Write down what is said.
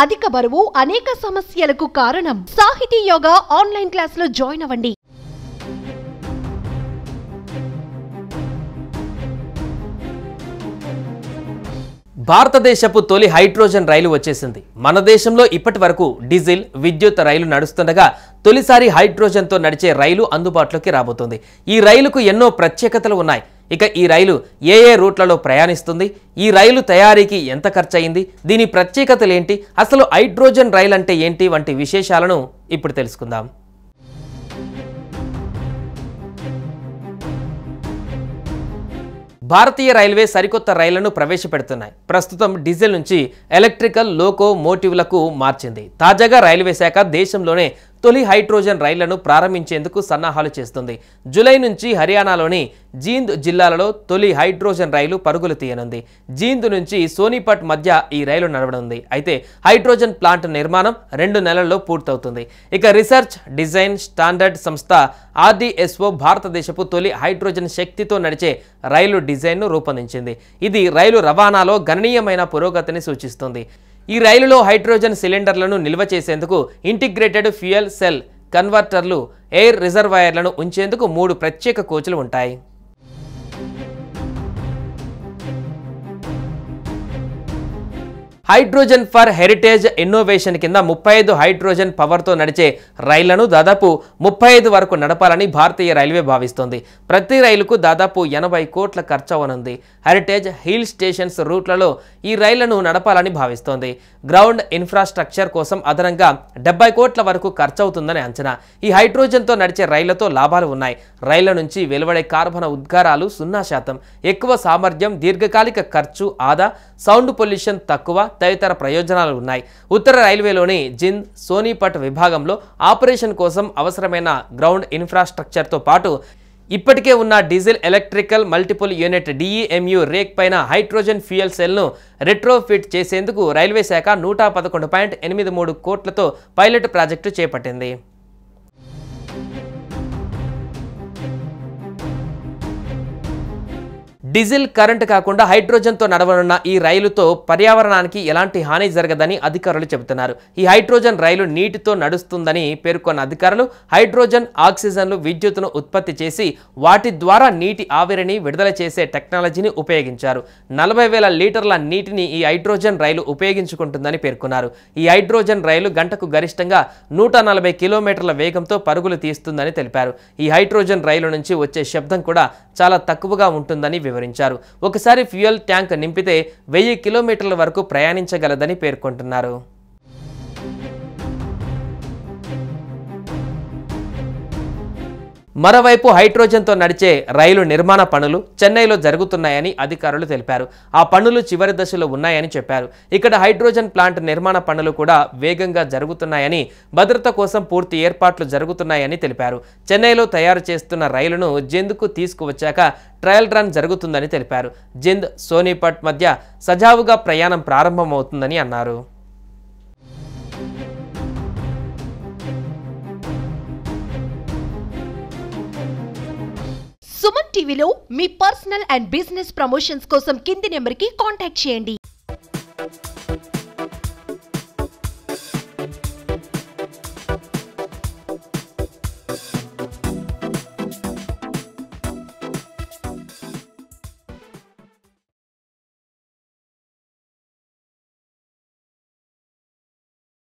అధిక బరువు అనేక సమస్యలకు కారణం. సాహితీ యోగా ఆన్లైన్ క్లాసులో జాయిన్ అవ్వండి. భారతదేశపు తొలి హైడ్రోజన్ రైలు వచ్చేసింది. మన దేశంలో ఇప్పటి వరకు డీజిల్, విద్యుత్ రైలు నడుస్తుండగా తొలిసారి హైడ్రోజన్తో నడిచే రైలు అందుబాటులోకి రాబోతోంది. ఈ రైలుకు ఎన్నో ప్రత్యేకతలు ఉన్నాయి. ఇక ఈ రైలు ఏ రూట్లలో ప్రయాణిస్తుంది, ఈ రైలు తయారీకి ఎంత ఖర్చు అయింది, దీని ప్రత్యేకతలు ఏంటి, అసలు హైడ్రోజన్ రైలు అంటే ఏంటి వంటి విశేషాలను ఇప్పుడు తెలుసుకుందాం. భారతీయ రైల్వే సరికొత్త రైళ్లను ప్రవేశపెడుతున్నాయి. ప్రస్తుతం డీజిల్ నుంచి ఎలక్ట్రికల్ లోకోమోటివ్లకు మార్చింది. తాజాగా రైల్వే శాఖ దేశంలోనే తొలి హైడ్రోజన్ రైళ్లను ప్రారంభించేందుకు సన్నాహాలు చేస్తుంది. జూలై నుంచి హర్యానాలోని జీంద్ జిల్లాలలో తొలి హైడ్రోజన్ రైలు పరుగులు తీయనుంది. జీంద్ నుంచి సోనిపట్ మధ్య ఈ రైలు నడవనుంది. అయితే హైడ్రోజన్ ప్లాంట్ నిర్మాణం 2 నెలల్లో పూర్తవుతుంది. ఇక రీసెర్చ్ డిజైన్ స్టాండర్డ్ సంస్థ RDSO భారతదేశపు తొలి హైడ్రోజన్ శక్తితో నడిచే రైలు డిజైన్ను రూపొందించింది. ఇది రైలు రవాణాలో గణనీయమైన పురోగతిని సూచిస్తుంది. ఈ రైలులో హైడ్రోజన్ సిలిండర్లను నిల్వ చేసేందుకు ఇంటిగ్రేటెడ్ ఫ్యూయల్ సెల్ కన్వర్టర్లు, ఎయిర్ రిజర్వాయర్లను ఉంచేందుకు 3 ప్రత్యేక కోచ్లు ఉంటాయి. హైడ్రోజన్ ఫర్ హెరిటేజ్ ఇన్నోవేషన్ కింద 35 హైడ్రోజన్ పవర్తో నడిచే రైళ్లను దాదాపు 35 వరకు నడపాలని భారతీయ రైల్వే భావిస్తోంది. ప్రతి రైలుకు దాదాపు 80 కోట్ల ఖర్చు అవనుంది. హెరిటేజ్ హిల్ స్టేషన్స్ రూట్లలో ఈ రైళ్లను నడపాలని భావిస్తోంది. గ్రౌండ్ ఇన్ఫ్రాస్ట్రక్చర్ కోసం అదనంగా 70 కోట్ల వరకు ఖర్చవుతుందని అంచనా. ఈ హైడ్రోజన్తో నడిచే రైళ్లతో లాభాలు ఉన్నాయి. రైళ్ల నుంచి వెలువడే కార్బన ఉద్గారాలు 0%, ఎక్కువ సామర్థ్యం, దీర్ఘకాలిక ఖర్చు ఆదా, సౌండ్ పొల్యూషన్ తక్కువ తదితర ప్రయోజనాలు ఉన్నాయి. ఉత్తర రైల్వేలోని జింద్, సోనిపట్ విభాగంలో ఆపరేషన్ కోసం అవసరమైన గ్రౌండ్ ఇన్ఫ్రాస్ట్రక్చర్తో పాటు ఇప్పటికే ఉన్న diesel electrical multiple unit DEMU rake పైన హైడ్రోజన్ ఫ్యూయల్ సెల్ను రెట్రోఫిట్ చేసేందుకు రైల్వే శాఖ 111.83 కోట్లతో పైలట్ ప్రాజెక్టు చేపట్టింది. డీజిల్ కరెంటు కాకుండా హైడ్రోజన్తో నడవనున్న ఈ రైలుతో పర్యావరణానికి ఎలాంటి హాని జరగదని అధికారులు చెబుతున్నారు. ఈ హైడ్రోజన్ రైలు నీటితో నడుస్తుందని పేర్కొన్న అధికారులు హైడ్రోజన్, ఆక్సిజన్లు, విద్యుత్తును ఉత్పత్తి చేసి వాటి ద్వారా నీటి ఆవిరిని విడుదల చేసే టెక్నాలజీని ఉపయోగించారు. 40,000 లీటర్ల నీటిని ఈ హైడ్రోజన్ రైలు ఉపయోగించుకుంటుందని పేర్కొన్నారు. ఈ హైడ్రోజన్ రైలు గంటకు గరిష్టంగా 140 కిలోమీటర్ల వేగంతో పరుగులు తీస్తుందని తెలిపారు. ఈ హైడ్రోజన్ రైలు నుంచి వచ్చే శబ్దం కూడా చాలా తక్కువగా ఉంటుందని వివరించారు. ఒకసారి ఫ్యూయల్ ట్యాంక్ నింపితే 1000 కిలోమీటర్ల వరకు ప్రయాణించగలదని పేర్కొంటున్నారు. మరోవైపు హైడ్రోజన్తో నడిచే రైలు నిర్మాణ పనులు చెన్నైలో జరుగుతున్నాయని అధికారులు తెలిపారు. ఆ పనులు చివరి దశలో ఉన్నాయని చెప్పారు. ఇక్కడ హైడ్రోజన్ ప్లాంట్ నిర్మాణ పనులు కూడా వేగంగా జరుగుతున్నాయని, భద్రత కోసం పూర్తి ఏర్పాట్లు జరుగుతున్నాయని తెలిపారు. చెన్నైలో తయారు చేస్తున్న రైలును జింద్కు తీసుకువచ్చాక ట్రయల్ రన్ జరుగుతుందని తెలిపారు. జింద్, సోనిపట్ మధ్య సజావుగా ప్రయాణం ప్రారంభమవుతుందని అన్నారు. సుమన్ టీవీలో మీ పర్సనల్ అండ్ బిజినెస్ ప్రమోషన్స్ కోసం కింది నెంబర్కి కాంటాక్ట్ చేయండి.